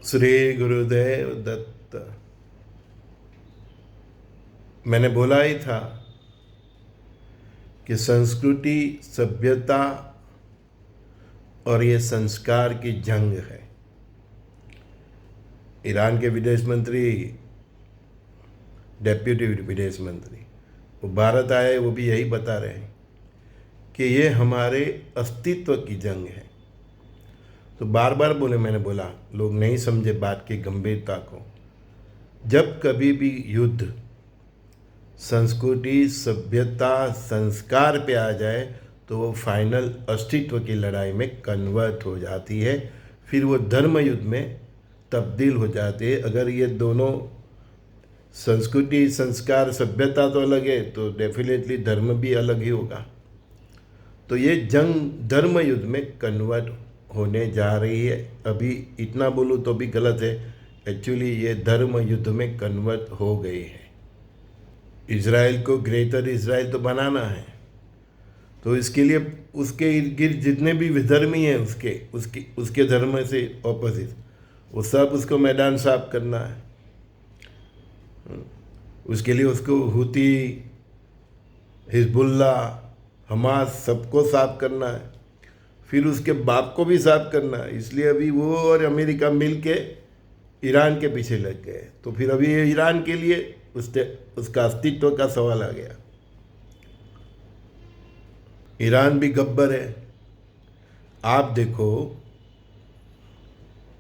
श्री गुरुदेव दत्त। मैंने बोला ही था कि संस्कृति, सभ्यता और ये संस्कार की जंग है। ईरान के विदेश मंत्री, डेप्यूटी विदेश मंत्री, वो भारत आए, वो भी यही बता रहे हैं कि ये हमारे अस्तित्व की जंग है। तो बार बार मैंने बोला, लोग नहीं समझे बात की गंभीरता को। जब कभी भी युद्ध संस्कृति, सभ्यता, संस्कार पे आ जाए तो वो फाइनल अस्तित्व की लड़ाई में कन्वर्ट हो जाती है, फिर वो धर्म युद्ध में तब्दील हो जाती है। अगर ये दोनों संस्कृति, संस्कार, सभ्यता तो अलग है तो डेफिनेटली धर्म भी अलग ही होगा। तो ये जंग धर्म युद्ध में कन्वर्ट होने जा रही है। अभी इतना बोलूँ तो भी गलत है, एक्चुअली ये धर्म युद्ध में कन्वर्ट हो गई है। इज़राइल को ग्रेटर इज़राइल तो बनाना है, तो इसके लिए उसके इर्द गिर्द जितने भी विधर्मी हैं उसके धर्म से ऑपोजिट, वो सब उसको मैदान साफ करना है। उसके लिए उसको हुती, हिजबुल्ला, हमास सबको साफ करना है, फिर उसके बाप को भी साफ करना है। इसलिए अभी वो और अमेरिका मिल के ईरान के पीछे लग गए। तो फिर अभी ईरान के लिए उसका अस्तित्व का सवाल आ गया। ईरान भी गब्बर है। आप देखो,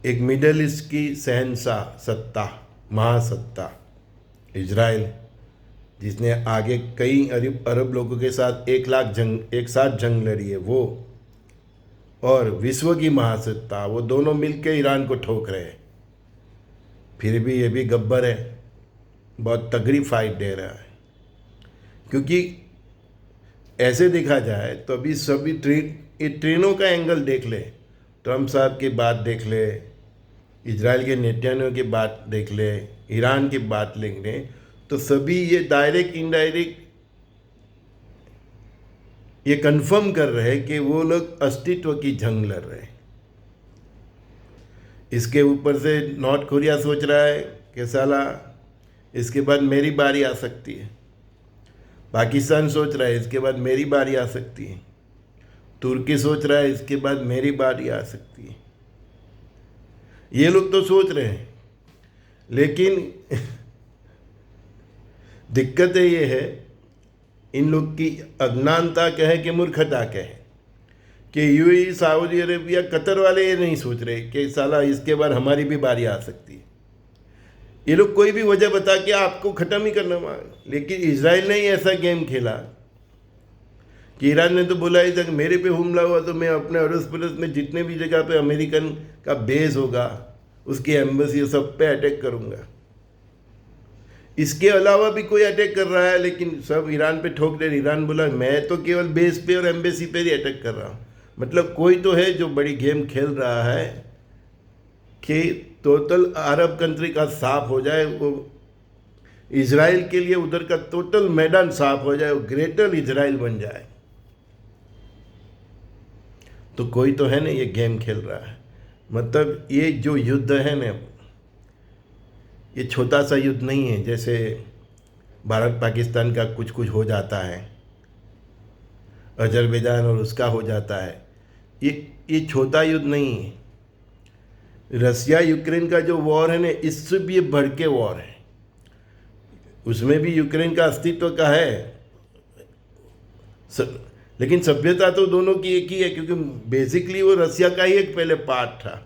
एक मिडल ईस्ट की शहंशाह सत्ता, महासत्ता इजराइल, जिसने आगे कई अरब लोगों के साथ एक साथ जंग लड़ी है, वो और विश्व की महासत्ता, वो दोनों मिलकर ईरान को ठोक रहे हैं। फिर भी ये भी गब्बर है, बहुत तगड़ी फाइट दे रहा है। क्योंकि ऐसे देखा जाए तो अभी सभी ट्रेनों का एंगल देख ले, ट्रम्प साहब की बात देख ले, इजराइल के नेतन्याहू की बात देख ले, ईरान की बात देख ले, तो सभी ये डायरेक्ट इनडायरेक्ट ये कंफर्म कर रहे हैं कि वो लोग अस्तित्व की जंग लड़ रहे हैं। इसके ऊपर से नॉर्थ कोरिया सोच रहा है कि साला इसके बाद मेरी बारी आ सकती है। पाकिस्तान सोच रहा है इसके बाद मेरी बारी आ सकती है। तुर्की सोच रहा है इसके बाद मेरी बारी आ सकती है। ये लोग तो सोच रहे हैं, लेकिन दिक्कत ये है, इन लोग की अज्ञानता कहे कि मूर्खता कहे कि यूएई, सऊदी अरेबिया, कतर वाले ये नहीं सोच रहे कि साला इसके बाद हमारी भी बारी आ सकती है। ये लोग कोई भी वजह बता के आपको ख़त्म ही करना मांगे। लेकिन इजराइल ने ही ऐसा गेम खेला कि ईरान ने तो बोला ही था कि मेरे पे हमला हुआ तो मैं अपने अड़ोस पड़ोस में जितने भी जगह पे अमेरिकन का बेस होगा, उसकी एम्बेसी सब पे अटैक करूँगा। इसके अलावा भी कोई अटैक कर रहा है, लेकिन सब ईरान पे ठोक दे। ईरान बोला मैं तो केवल बेस पे और एम्बेसी पे ही अटैक कर रहा हूँ। मतलब कोई तो है जो बड़ी गेम खेल रहा है कि टोटल अरब कंट्री का साफ हो जाए, वो इजराइल के लिए उधर का टोटल मैदान साफ हो जाए, वो ग्रेटर इजराइल बन जाए। तो कोई तो है ना ये गेम खेल रहा है। मतलब ये जो युद्ध है ना, ये छोटा सा युद्ध नहीं है जैसे भारत पाकिस्तान का कुछ कुछ हो जाता है, अजरबैजान और उसका हो जाता है। ये छोटा युद्ध नहीं है। रसिया यूक्रेन का जो वॉर है ना, इससे भी बढ़ के वॉर है। उसमें भी यूक्रेन का अस्तित्व का है, लेकिन सभ्यता तो दोनों की एक ही है, क्योंकि बेसिकली वो रसिया का ही एक पहले पार्ट था।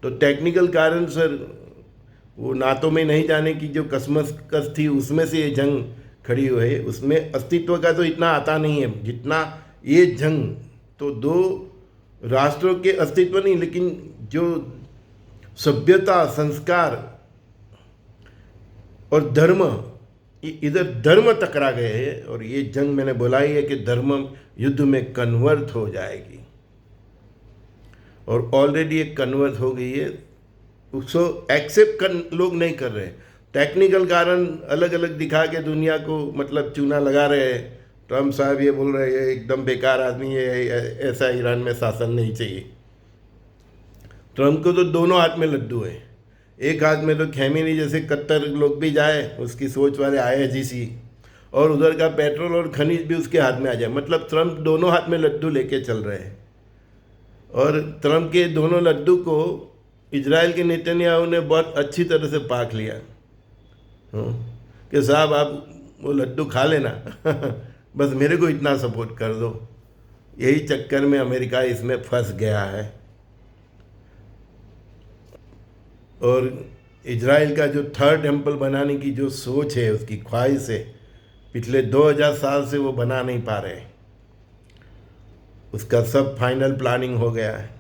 तो टेक्निकल कारण सर, वो नाटो में नहीं जाने की जो कसमस थी, उसमें से ये जंग खड़ी हुई है। उसमें अस्तित्व का तो इतना आता नहीं है जितना ये जंग। तो दो राष्ट्रों के अस्तित्व नहीं, लेकिन जो सभ्यता, संस्कार और धर्म, इधर धर्म टकरा गए हैं। और ये जंग मैंने बोला ही है कि धर्म युद्ध में कन्वर्ट हो जाएगी, और ऑलरेडी एक कन्वर्ट हो गई है। उसको एक्सेप्ट लोग नहीं कर रहे। टेक्निकल कारण अलग अलग दिखा के दुनिया को मतलब चूना लगा रहे हैं। ट्रम्प साहब ये बोल रहे हैं एकदम बेकार आदमी है, ऐसा ईरान में शासन नहीं चाहिए। ट्रम्प को तो दोनों हाथ में लड्डू है। एक हाथ में तो खेमेनी जैसे कत्तर लोग भी जाए, उसकी सोच वाले ISGC, और उधर का पेट्रोल और खनिज भी उसके हाथ में आ जाए। मतलब ट्रम्प दोनों हाथ में लड्डू लेके चल रहे हैं। और ट्रम्प के दोनों लड्डू को इजराइल के नेतन्याहू ने बहुत अच्छी तरह से पाक लिया। कि साहब आप वो लड्डू खा लेना बस मेरे को इतना सपोर्ट कर दो। यही चक्कर में अमेरिका इसमें फंस गया है। और इजराइल का जो थर्ड टेम्पल बनाने की जो सोच है, उसकी ख्वाहिश है, पिछले 2000 साल से वो बना नहीं पा रहे। उसका सब फाइनल प्लानिंग हो गया है।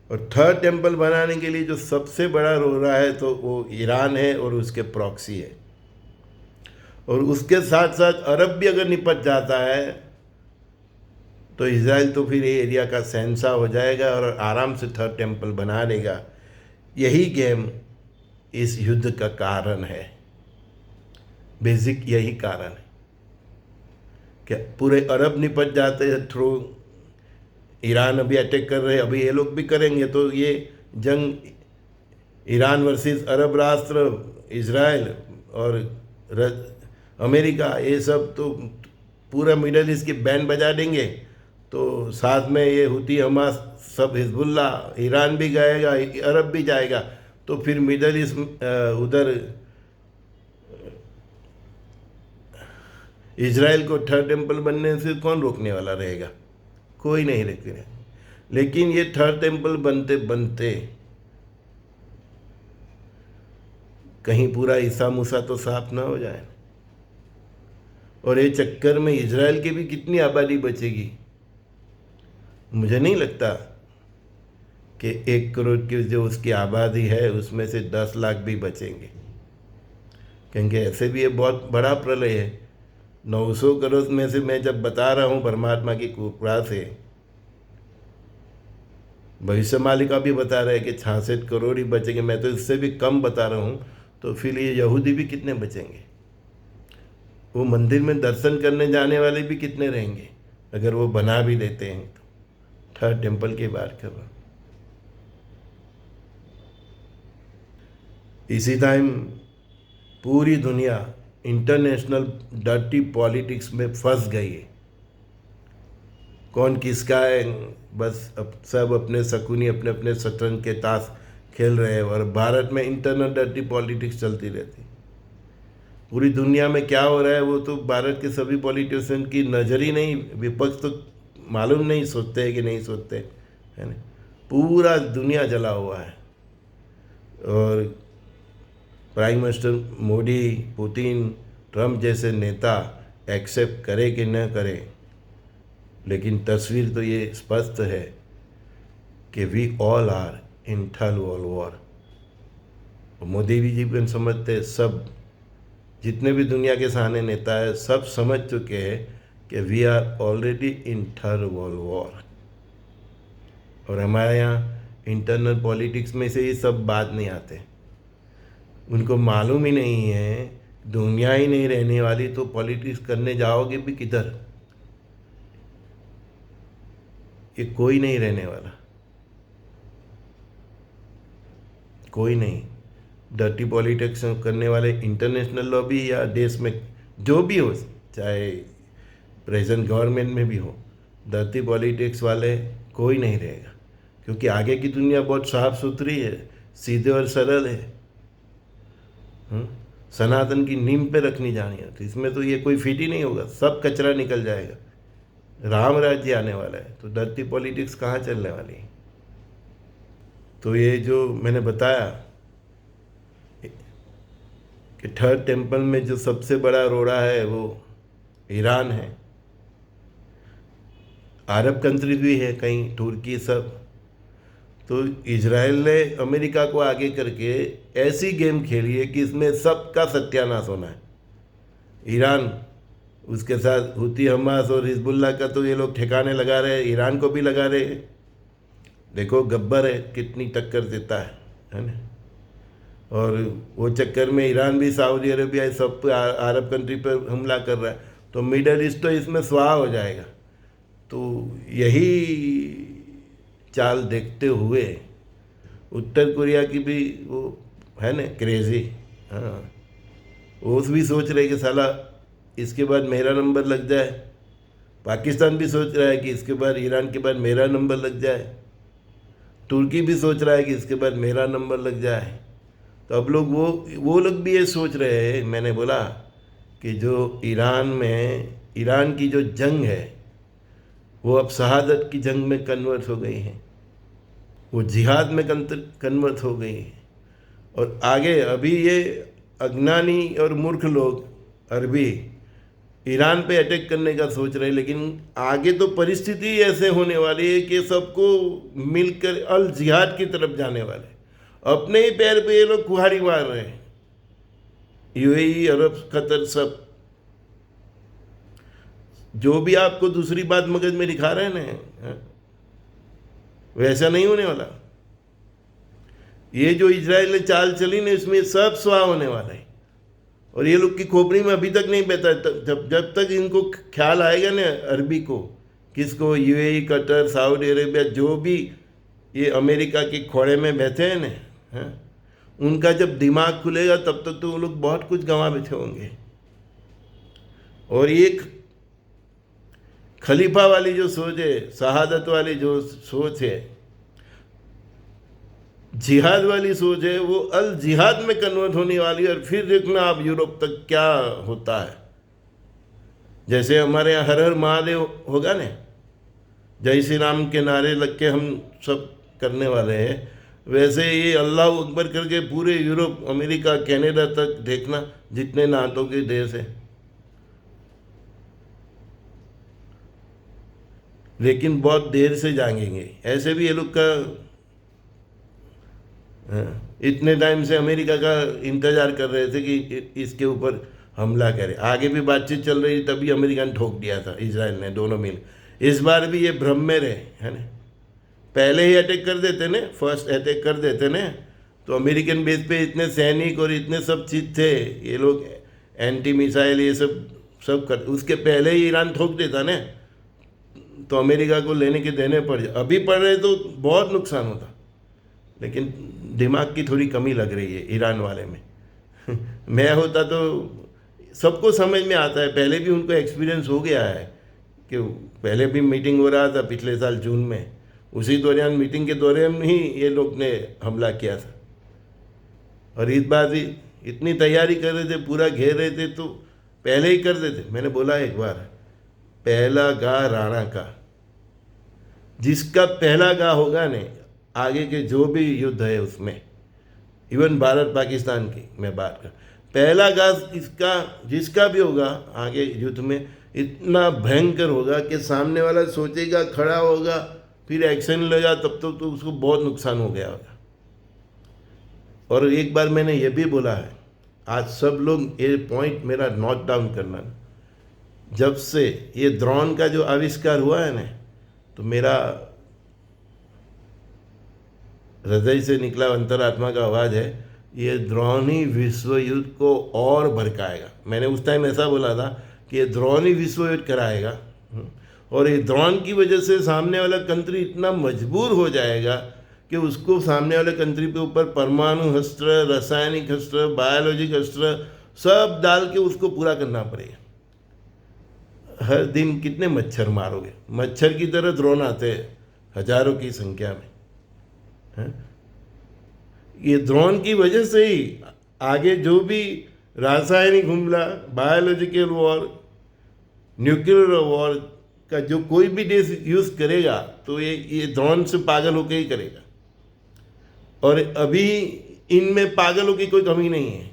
और थर्ड टेम्पल बनाने के लिए जो सबसे बड़ा रो रहा है तो वो ईरान है और उसके प्रॉक्सी है। और उसके साथ साथ अरब भी अगर निपट जाता है तो इजराइल तो फिर ये एरिया का शहंशाह हो जाएगा और आराम से थर्ड टेम्पल बना लेगा। यही गेम इस युद्ध का कारण है, बेसिक यही कारण है। क्या पूरे अरब निपट जाते हैं थ्रू, ईरान अभी अटैक कर रहे हैं, अभी ये लोग भी करेंगे, तो ये जंग ईरान वर्सेस अरब राष्ट्र, इजराइल और अमेरिका, ये सब तो पूरा मिडल ईस्ट की बैंड बजा देंगे। तो साथ में ये हुती हमास, सब हिजबुल्ला, ईरान भी जाएगा, अरब भी जाएगा। तो फिर मिडल ईस्ट उधर इजराइल को थर्ड टेम्पल बनने से कौन रोकने वाला रहेगा? कोई नहीं रोकेगा। लेकिन ये थर्ड टेम्पल बनते बनते कहीं पूरा ईसा मूसा तो साफ ना हो जाए। और ये चक्कर में इजराइल की भी कितनी आबादी बचेगी? मुझे नहीं लगता कि 1 करोड़ की जो उसकी आबादी है उसमें से 10 लाख भी बचेंगे, क्योंकि ऐसे भी ये बहुत बड़ा प्रलय है। 900 करोड़ में से मैं जब बता रहा हूँ परमात्मा की कृपा से, भविष्य मालिका भी बता रहे हैं कि 66 करोड़ ही बचेंगे, मैं तो इससे भी कम बता रहा हूँ। तो फिर ये यहूदी भी कितने बचेंगे? वो मंदिर में दर्शन करने जाने वाले भी कितने रहेंगे अगर वो बना भी देते हैं तो? थर्ड टेम्पल की बात कर रहा हूँ। इसी टाइम पूरी दुनिया इंटरनेशनल डर्टी पॉलिटिक्स में फंस गई है। कौन किसका है, बस अब सब अपने शकुनी अपने अपने शतरंज के ताश खेल रहे हैं। और भारत में इंटरनल डर्टी पॉलिटिक्स चलती रहती। पूरी दुनिया में क्या हो रहा है वो तो भारत के सभी पॉलिटिशियन की नज़र ही नहीं, विपक्ष तो मालूम नहीं सोचते हैं कि नहीं सोचते, है ना। पूरा दुनिया जला हुआ है। और prime minister Modi, Putin, Trump जैसे नेता एक्सेप्ट करे कि न करे, लेकिन तस्वीर तो ये स्पष्ट है कि we all are in third world war. Modi ji भी समझते, सब जितने भी दुनिया के सहाने नेता है सब समझ चुके हैं कि we are already in third world war. और हमारे यहाँ इंटरनल पॉलिटिक्स में से ये सब बात नहीं आते। उनको मालूम ही नहीं है, दुनिया ही नहीं रहने वाली, तो पॉलिटिक्स करने जाओगे भी किधर? ये कोई नहीं रहने वाला, कोई नहीं। डर्टी पॉलिटिक्स करने वाले इंटरनेशनल लॉबी या देश में जो भी हो, चाहे प्रेजेंट गवर्नमेंट में भी हो, डर्टी पॉलिटिक्स वाले कोई नहीं रहेगा। क्योंकि आगे की दुनिया बहुत साफ सुथरी है, सीधे और सरल है। सनातन की नींव पे रखनी जानी है, तो इसमें तो ये कोई फिट ही नहीं होगा, सब कचरा निकल जाएगा। राम राज्य आने वाला है, तो डर्टी पॉलिटिक्स कहाँ चलने वाली है? तो ये जो मैंने बताया कि थर्ड टेम्पल में जो सबसे बड़ा रोड़ा है वो ईरान है। अरब कंट्री भी है कहीं, तुर्की, सब। तो इजराइल ने अमेरिका को आगे करके ऐसी गेम खेली है कि इसमें सबका सत्यानाश होना है। ईरान, उसके साथ हुती हमास और हिजबुल्ला का तो ये लोग ठिकाने लगा रहे हैं, ईरान को भी लगा रहे हैं। देखो गब्बर है, कितनी टक्कर देता है ना। और वो चक्कर में ईरान भी सऊदी अरेबिया सब पे अरब कंट्री पर हमला कर रहा है, तो मिडल ईस्ट तो इसमें स्वाहा हो जाएगा। तो यही चाल देखते हुए उत्तर कोरिया की भी वो है ना क्रेजी। हाँ, वो भी सोच रहे कि साला इसके बाद मेरा नंबर लग जाए। पाकिस्तान भी सोच रहा है कि इसके बाद ईरान के बाद मेरा नंबर लग जाए। तुर्की भी सोच रहा है कि इसके बाद मेरा नंबर लग जाए। तो अब लोग वो लोग भी ये सोच रहे हैं। मैंने बोला कि जो ईरान की जो जंग है वो अब शहादत की जंग में कन्वर्ट हो गई है, वो जिहाद में कन्वर्ट हो गई है। और आगे अभी ये अज्ञानी और मूर्ख लोग अरबी ईरान पे अटैक करने का सोच रहे हैं, लेकिन आगे तो परिस्थिति ऐसे होने वाली है कि सबको मिलकर अल जिहाद की तरफ जाने वाले। अपने ही पैर पे ये लोग कुहाड़ी मार रहे हैं, यूएई, अरब, कतर, सब। जो भी आपको दूसरी बात मगज में दिखा रहे हैं ना, वैसा नहीं होने वाला। ये जो इजराइल ने चाल चली ना, इसमें सब स्वाह होने वाला है। और ये लोग की खोपड़ी में अभी तक नहीं बैठा। जब तक इनको ख्याल आएगा ना, अरबी को, किसको, यूएई, कतर, सऊदी अरेबिया, जो भी ये अमेरिका के खोड़े में बैठे हैं ना, हाँ, उनका जब दिमाग खुलेगा तब तक तो वो लोग बहुत कुछ गंवा बैठे होंगे। और एक खलीफा वाली जो सोच है, शहादत वाली जो सोच है, जिहाद वाली सोच है, वो अल जिहाद में कन्वर्ट होने वाली है। और फिर देखना आप यूरोप तक क्या होता है। जैसे हमारे यहाँ हर हर महादेव होगा ना, जय श्री राम के नारे लग के हम सब करने वाले हैं, वैसे ये अल्लाह अकबर करके पूरे यूरोप, अमेरिका, कनाडा तक देखना जितने नातों के देश हैं। लेकिन बहुत देर से जागेंगे। ऐसे भी ये लोग का इतने टाइम से अमेरिका का इंतज़ार कर रहे थे कि इसके ऊपर हमला करे। आगे भी बातचीत चल रही, तभी अमेरिका ने ठोक दिया था, इजराइल ने, दोनों मिल। इस बार भी ये भ्रम में रहे, है ना। पहले ही अटैक कर देते ने, फर्स्ट अटैक कर देते ने, तो अमेरिकन बेस पे इतने सैनिक और इतने सब चीज़ थे, ये लोग एंटी मिसाइल ये सब कर, उसके पहले ही ईरान ठोक देता ने, तो अमेरिका को लेने के देने पड़ जाए। अभी पड़ रहे तो बहुत नुकसान होता, लेकिन दिमाग की थोड़ी कमी लग रही है ईरान वाले में। मैं होता तो, सबको समझ में आता है, पहले भी उनको एक्सपीरियंस हो गया है कि पहले भी मीटिंग हो रहा था पिछले साल जून में, उसी दौरान, मीटिंग के दौरान ही ये लोग ने हमला किया था। और इस बार भी इतनी तैयारी कर रहे थे, पूरा घेर रहे थे, तो पहले ही कर देते। मैंने बोला एक बार, पहला गा राणा का, जिसका पहला गा होगा ने, आगे के जो भी युद्ध है उसमें, इवन भारत पाकिस्तान की मैं बात कर, पहला गा इसका जिसका भी होगा आगे युद्ध में, इतना भयंकर होगा कि सामने वाला सोचेगा, खड़ा होगा, फिर एक्शन लेगा, तब तक तो उसको बहुत नुकसान हो गया होगा। और एक बार मैंने ये भी बोला है, आज सब लोग ये पॉइंट मेरा नोट डाउन करना, जब से ये ड्रोन का जो आविष्कार हुआ है ना, तो मेरा हृदय से निकला अंतरात्मा का आवाज़ है, ये ड्रोन ही विश्व युद्ध को और भड़काएगा। मैंने उस टाइम ऐसा बोला था कि ये ड्रोन ही विश्व युद्ध कराएगा। और ये ड्रोन की वजह से सामने वाला कंट्री इतना मजबूर हो जाएगा कि उसको सामने वाले कंट्री पे ऊपर परमाणु अस्त्र, रासायनिक अस्त्र, बायोलॉजिक अस्त्र सब डाल के उसको पूरा करना पड़ेगा। हर दिन कितने मच्छर मारोगे? मच्छर की तरह ड्रोन आते हैं हजारों की संख्या में, है? ये ड्रोन की वजह से ही आगे जो भी रासायनिक हमला, बायोलॉजिकल वॉर, न्यूक्लियर वॉर का जो कोई भी देश यूज़ करेगा, तो ये ड्रोन से पागल होकर ही करेगा। और अभी इनमें पागलों की कोई कमी नहीं है।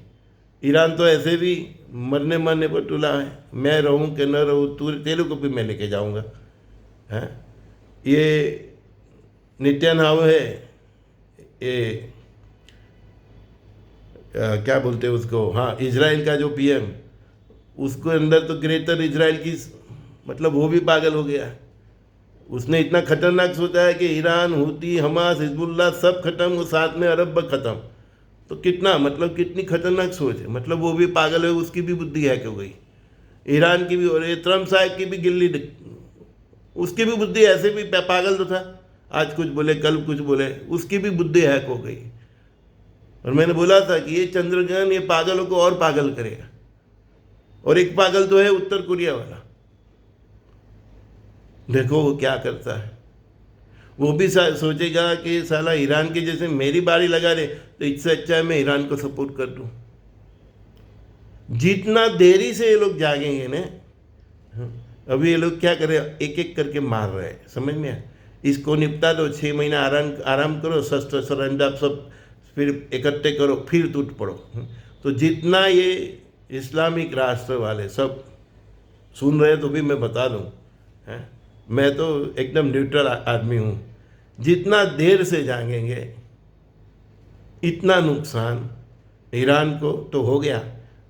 ईरान तो ऐसे भी मरने पर तुला है, मैं रहूं कि न रहूं, तेरे को भी मैं लेके जाऊंगा, हैं? ये नेतन्याहू है, ये क्या बोलते हैं उसको, हाँ, इजराइल का जो पीएम, उसको अंदर तो ग्रेटर इजराइल की, मतलब वो भी पागल हो गया। उसने इतना खतरनाक सोचा है कि ईरान, हूती, हमास, हिजबुल्लाह सब खत्म, वो साथ में अरब खत्म। तो कितना, मतलब कितनी खतरनाक सोच है। मतलब वो भी पागल है, उसकी भी बुद्धि हैक हो गई, ईरान की भी। और ये ट्रम्प साहब की भी गिल्ली, उसकी भी बुद्धि, ऐसे भी पागल तो था, आज कुछ बोले कल कुछ बोले, उसकी भी बुद्धि हैक हो गई। और मैंने बोला था कि ये चंद्रग्रहण ये पागलों को और पागल करेगा। और एक पागल तो है उत्तर कोरिया वाला, देखो वो क्या करता है। वो भी सोचेगा कि साला ईरान के जैसे मेरी बारी लगा दे, तो इससे अच्छा है मैं ईरान को सपोर्ट कर दूं। जितना देरी से ये लोग जागेंगे ना, अभी ये लोग क्या करे, एक एक करके मार रहे हैं, समझ में आया। इसको निपटा दो, 6 महीना आराम करो, शस्त्र सरंजाम सब फिर इकट्ठे करो, फिर टूट पड़ो। तो जितना ये इस्लामिक राष्ट्र वाले सब सुन रहे तो भी मैं बता दूं, मैं तो एकदम न्यूट्रल आदमी हूँ। जितना देर से जागेंगे इतना नुकसान ईरान को तो हो गया,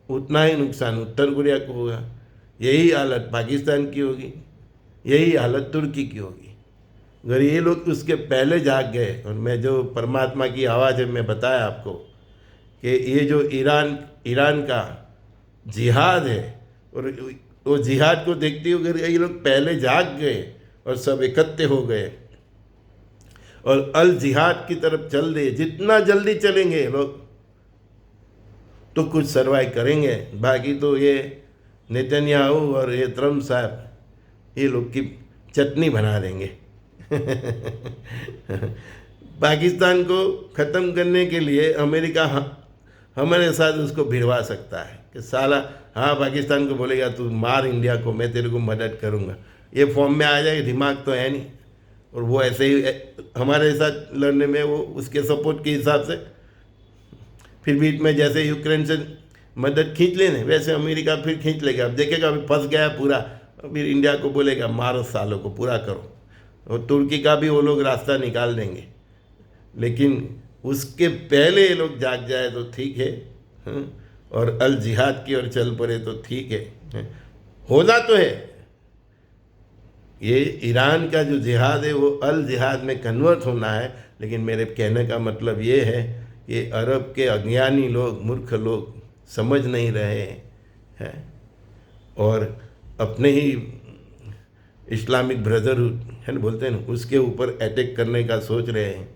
उतना ही नुकसान उत्तर कोरिया को होगा। यही हालत पाकिस्तान की होगी, यही हालत तुर्की की होगी। अगर ये लोग उसके पहले जाग गए, और मैं जो परमात्मा की आवाज़ है मैं बताया आपको कि ये जो ईरान का जिहाद है, और वो जिहाद को देखते हुए अगर ये लोग पहले जाग गए और सब इकट्ठे हो गए और अल जिहाद की तरफ चल दिए, जितना जल्दी चलेंगे ये लोग तो कुछ सर्वाइव करेंगे। बाकी तो ये नेतन्याहू और ये ट्रम्प साहब ये लोग की चटनी बना देंगे। पाकिस्तान को ख़त्म करने के लिए अमेरिका हमारे साथ उसको भिड़वा सकता है कि साला हाँ पाकिस्तान को बोलेगा तू मार इंडिया को, मैं तेरे को मदद करूँगा। ये फॉर्म में आ जाए, दिमाग तो है नहीं, और वो ऐसे ही हमारे साथ लड़ने में वो उसके सपोर्ट के हिसाब से फिर बीच में जैसे यूक्रेन से मदद खींच लेने वैसे अमेरिका फिर खींच लेगा। अब देखेगा अभी फंस गया पूरा, फिर इंडिया को बोलेगा मारो सालों को, पूरा करो। और तुर्की का भी वो लोग रास्ता निकाल देंगे, लेकिन उसके पहले ये लोग जाग जाए तो ठीक है, और अल जिहाद की ओर चल पड़े तो ठीक है। होना तो है ये ईरान का जो जिहाद है वो अल जिहाद में कन्वर्ट होना है, लेकिन मेरे कहने का मतलब ये है कि अरब के अज्ञानी लोग, मूर्ख लोग समझ नहीं रहे हैं और अपने ही इस्लामिक ब्रदरहुड है ना बोलते हैं ना, उसके ऊपर अटैक करने का सोच रहे हैं।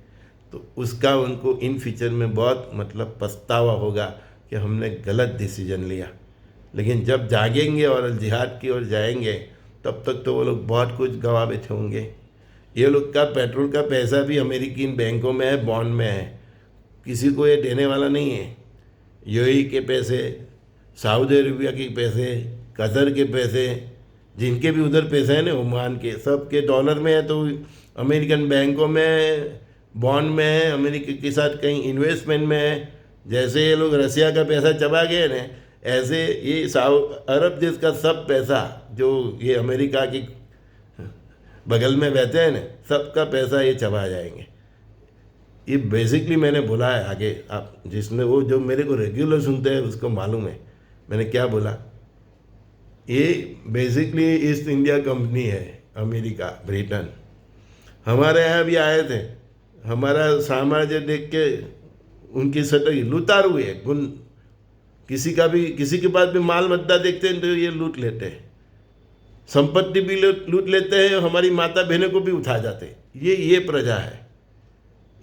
तो उसका उनको इन फ्यूचर में बहुत मतलब पछतावा होगा कि हमने गलत डिसीजन लिया। लेकिन जब जागेंगे और जिहाद की ओर जाएंगे तब तक तो वो लोग बहुत कुछ गंवा बैठे होंगे। ये लोग का पेट्रोल का पैसा भी अमेरिकी बैंकों में है, बॉन्ड में है, किसी को ये देने वाला नहीं है। यूएई के पैसे, सऊदी अरेबिया के पैसे, कतर के पैसे, जिनके भी उधर पैसे हैं ना ओमान के, सब के डॉलर में है। तो अमेरिकन बैंकों में, बॉन्ड में है, अमेरिका के साथ कहीं इन्वेस्टमेंट में है। जैसे ये लोग रसिया का पैसा चबा गए ना, ऐसे ये अरब देश का सब पैसा जो ये अमेरिका की बगल में बैठे हैं ना, सबका पैसा ये चबा जाएंगे। ये बेसिकली मैंने बोला है आगे, आप जिसने वो जो मेरे को रेगुलर सुनते हैं उसको मालूम है मैंने क्या बोला। ये बेसिकली ईस्ट इंडिया कंपनी है, अमेरिका, ब्रिटेन हमारे यहाँ भी आए थे। हमारा साम्राज्य देख के उनकी सटक लुटार हुए गुण, किसी के पास भी माल मद्दा देखते हैं तो ये लूट लेते हैं, संपत्ति भी लूट लेते हैं, हमारी माता बहनों को भी उठा जाते हैं। ये प्रजा है,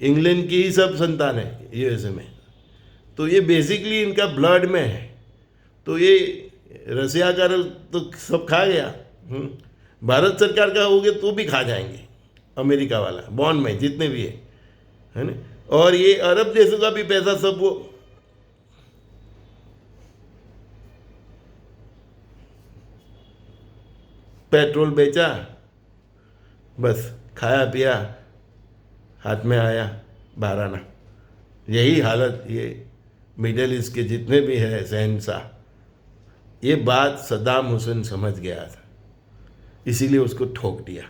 इंग्लैंड की ही सब संतान है यूएसए में। तो ये बेसिकली इनका ब्लड में है। तो ये रसिया का तो सब खा गया, भारत सरकार का हो गया तो भी खा जाएंगे, अमेरिका वाला बॉन्ड में जितने भी है ना। और ये अरब देशों का भी पैसा सब वो पेट्रोल बेचा, बस खाया पिया, हाथ में आया बाराना। यही हालत ये मिडल ईस्ट के जितने भी है शहंशाह, ये बात सद्दाम हुसैन समझ गया था, इसीलिए उसको ठोक दिया।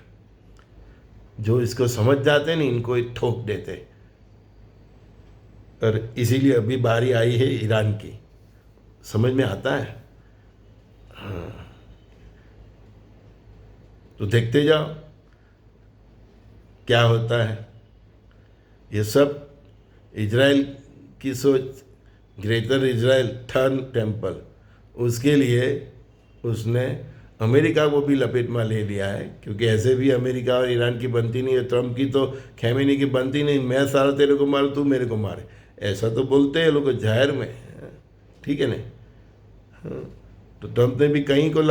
जो इसको समझ जाते हैं ना, इनको ठोक देते। और इसीलिए अभी बारी आई है ईरान की, समझ में आता है। हाँ, तो देखते जाओ क्या होता है। ये सब इजराइल की सोच, ग्रेटर इजराइल थर्ड टेम्पल, उसके लिए उसने अमेरिका को भी लपेट में ले लिया है। क्योंकि ऐसे भी अमेरिका और ईरान की बनती नहीं है, ट्रम्प की तो खैमेनी की बनती नहीं, मैं सारा तेरे को मारूँ तू मेरे को मारे, ऐसा तो बोलते हैं लोग जाहिर में, ठीक है ना। हाँ, तो ट्रंप ने भी कहीं को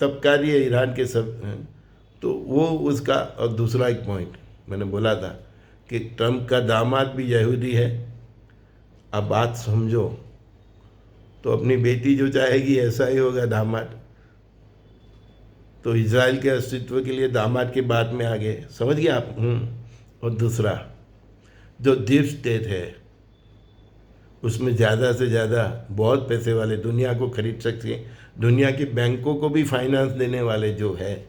तबका दिया ईरान के सब, तो वो उसका। और दूसरा एक पॉइंट मैंने बोला था कि ट्रंप का दामाद भी यहूदी है। अब बात समझो, तो अपनी बेटी जो चाहेगी ऐसा ही होगा दामाद। तो इजराइल के अस्तित्व के लिए दामाद की बात में आ गए, समझ गए आप। और दूसरा जो डीप स्टेट है, उसमें ज़्यादा से ज़्यादा बहुत पैसे वाले दुनिया को खरीद सकते हैं। दुनिया के बैंकों को भी फाइनेंस देने वाले जो है,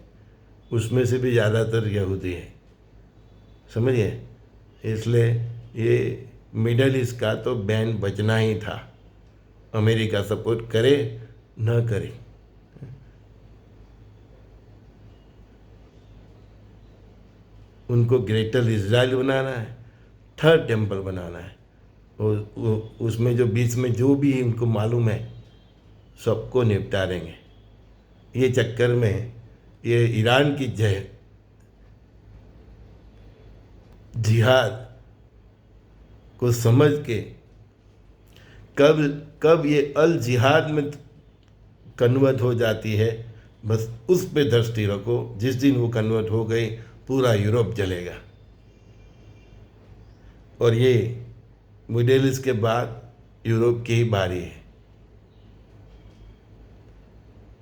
उसमें से भी ज़्यादातर यहूदी है, समझिए। इसलिए ये मिडल ईस्ट का तो बैन बचना ही था, अमेरिका सपोर्ट करे न करे। उनको ग्रेटर इजराइल बनाना है, थर्ड टेम्पल बनाना है, और उसमें जो बीच में जो भी उनको मालूम है सबको निपटारेंगे। ये चक्कर में ये ईरान की जिहाद को समझ के कब कब ये अल जिहाद में कन्वर्ट हो जाती है, बस उस पे दृष्टि रखो। जिस दिन वो कन्वर्ट हो गई, पूरा यूरोप जलेगा। और ये मिडिल ईस्ट के बाद यूरोप की ही बारी है,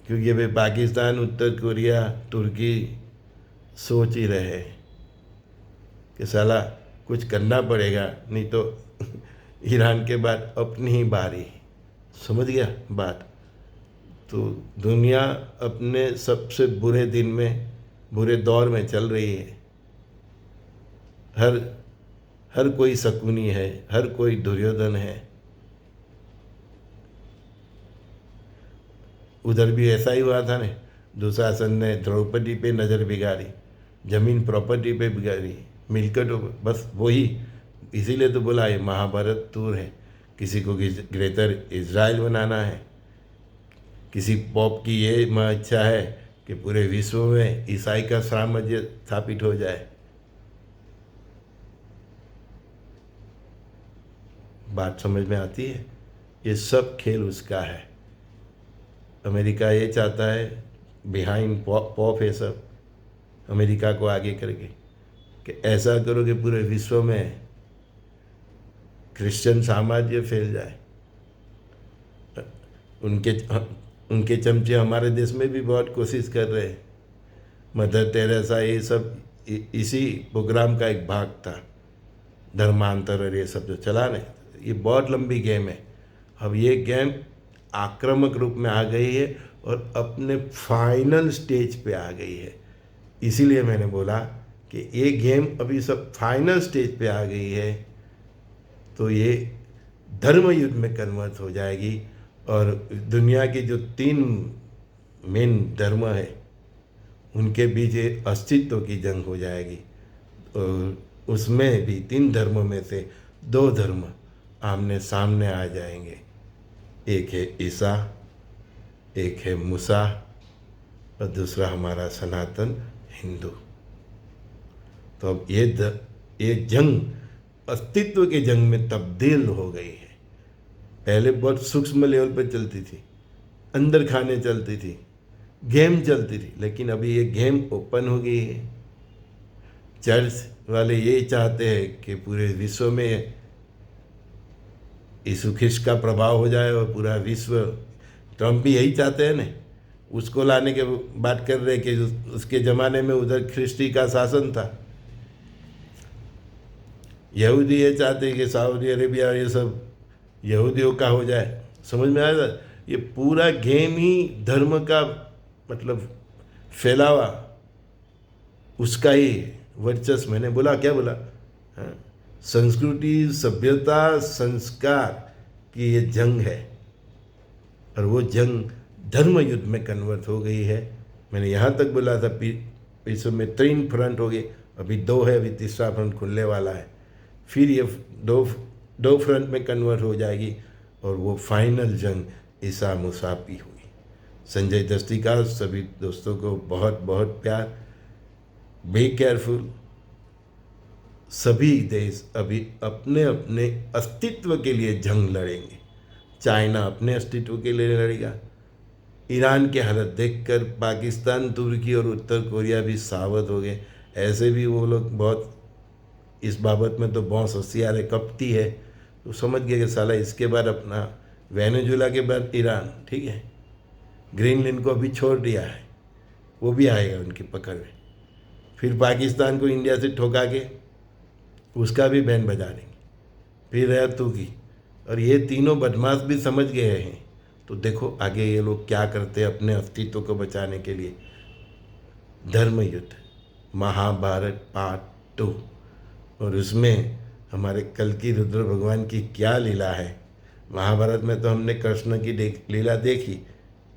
क्योंकि अभी पाकिस्तान, उत्तर कोरिया, तुर्की सोच ही रहे हैं कि साला कुछ करना पड़ेगा, नहीं तो ईरान के बाद अपनी ही बारी। समझ गया बात। तो दुनिया अपने सबसे बुरे दिन में, बुरे दौर में चल रही है। हर कोई शकुनी है, हर कोई दुर्योधन है। उधर भी ऐसा ही हुआ था ने, दुशासन ने द्रौपदी पे नज़र बिगाड़ी, जमीन प्रॉपर्टी पे बिगाड़ी, मिलकतों पे, बस वही। इसीलिए तो बोला ये महाभारत टूर है। किसी को ग्रेटर इजराइल बनाना है, किसी पॉप की ये इच्छा है कि पूरे विश्व में ईसाई का साम्राज्य स्थापित हो जाए। बात समझ में आती है। ये सब खेल उसका है। अमेरिका ये चाहता है, बिहाइंड पॉप है सब, अमेरिका को आगे करके कि ऐसा करो कि पूरे विश्व में क्रिश्चियन साम्राज्य फैल जाए। उनके चमचे हमारे देश में भी बहुत कोशिश कर रहे हैं। मदर टेरेसा, ये सब इसी प्रोग्राम का एक भाग था। धर्मांतर और ये सब जो चला नहीं, ये बहुत लंबी गेम है। अब ये गेम आक्रामक रूप में आ गई है और अपने फाइनल स्टेज पे आ गई है। इसीलिए मैंने बोला कि ये गेम अभी सब फाइनल स्टेज पे आ गई है, तो ये धर्म युद्ध में कन्वर्ट हो जाएगी। और दुनिया की जो 3 मेन धर्म है, उनके बीच अस्तित्व की जंग हो जाएगी। और उसमें भी 3 धर्मों में से 2 धर्म आमने सामने आ जाएंगे। एक है ईसा, एक है मूसा, और दूसरा हमारा सनातन हिंदू। तो अब ये जंग अस्तित्व की जंग में तब्दील हो गई है। पहले बहुत सूक्ष्म लेवल पर चलती थी, अंदर खाने चलती थी, गेम चलती थी, लेकिन अभी ये गेम ओपन हो गई है। चर्च वाले ये चाहते हैं कि पूरे विश्व में यीशु ख्रिस्त का प्रभाव हो जाए और पूरा विश्व, ट्रंप भी यही चाहते हैं ना, उसको लाने के बात कर रहे कि उसके ज़माने में उधर ख्रिस्ती का शासन था। यहूदी ये चाहते हैं कि सऊदी अरेबिया ये सब यहूदियों का हो जाए। समझ में आया? ये पूरा गेम ही धर्म का, मतलब फैलावा, उसका ही वर्चस्व। मैंने बोला, क्या बोला? हाँ, संस्कृति, सभ्यता, संस्कार की ये जंग है, और वो जंग धर्म युद्ध में कन्वर्ट हो गई है। मैंने यहाँ तक बोला था विश्व में 3 फ्रंट हो गए, अभी 2 है, अभी तीसरा फ्रंट खुलने वाला है। फिर ये दो फ्रंट में कन्वर्ट हो जाएगी, और वो फाइनल जंग ईसा मूसा की हुई। संजय दस्ती का सभी दोस्तों को बहुत बहुत प्यार। बी केयरफुल, सभी देश अभी अपने अपने अस्तित्व के लिए जंग लड़ेंगे। चाइना अपने अस्तित्व के लिए लड़ेगा। ईरान की हालत देखकर पाकिस्तान, तुर्की और उत्तर कोरिया भी सावध हो गए। ऐसे भी वो लोग बहुत इस बाबत में तो बहुत होशियार है, कपटी है, तो समझ गए कि साला इसके बाद अपना वेनेजुला के बाद ईरान, ठीक है, ग्रीनलैंड को अभी छोड़ दिया है, वो भी आएगा उनकी पकड़ में। फिर पाकिस्तान को इंडिया से ठोका के उसका भी बैन बजा देंगे। फिर रहा तुर्की, और ये तीनों बदमाश भी समझ गए हैं। तो देखो आगे ये लोग क्या करते हैं अपने अस्तित्व को बचाने के लिए। धर्म युद्ध महाभारत पार्ट 2, और उसमें हमारे कल्कि रुद्र भगवान की क्या लीला है। महाभारत में तो हमने कृष्ण की लीला देखी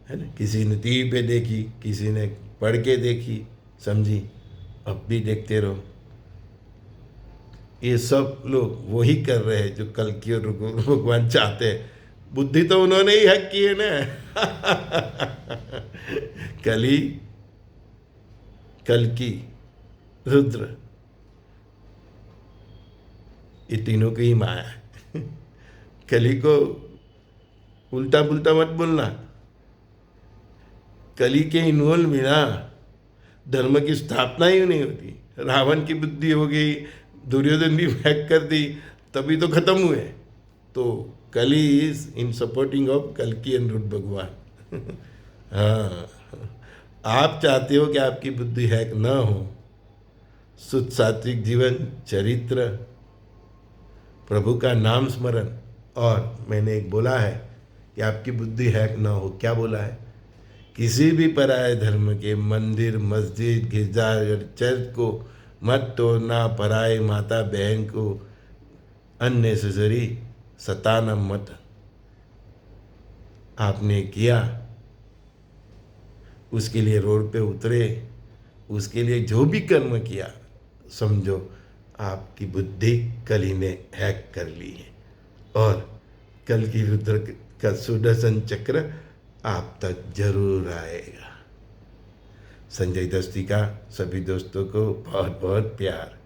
है ना, किसी ने टीवी पे देखी, किसी ने पढ़ के देखी, समझी, अब भी देखते रहो। ये सब लोग वही कर रहे हैं जो कल्कि और रुद्र भगवान चाहते हैं। बुद्धि तो उन्होंने ही हैक की है ना। कली, कल्कि, रुद्र, ये तीनों की ही माया है। कली को उल्टा पुल्टा मत बोलना। कली के इन्वॉल्व बिना धर्म की स्थापना ही नहीं होती। रावण की बुद्धि हो गई, दुर्योधन भी हैक कर दी, तभी तो खत्म हुए। तो कली इज इन सपोर्टिंग ऑफ कल्कि एंड रुद्र भगवान। हाँ, आप चाहते हो कि आपकी बुद्धि हैक ना हो, शुद्ध सात्विक जीवन, चरित्र, प्रभु का नाम स्मरण, और मैंने एक बोला है कि आपकी बुद्धि हैक ना हो। क्या बोला है? किसी भी पराये धर्म के मंदिर, मस्जिद, गिरजाघर, चर्च को मत तोड़ना, पराये माता बहन को अननेसेसरी सताना मत। आपने किया, उसके लिए रोड पे उतरे, उसके लिए जो भी कर्म किया, समझो आपकी बुद्धि कली ने हैक कर ली है, और कल की रुद्र का सुदर्शन चक्र आप तक जरूर आएगा। संजय दस्ती का सभी दोस्तों को बहुत बहुत प्यार।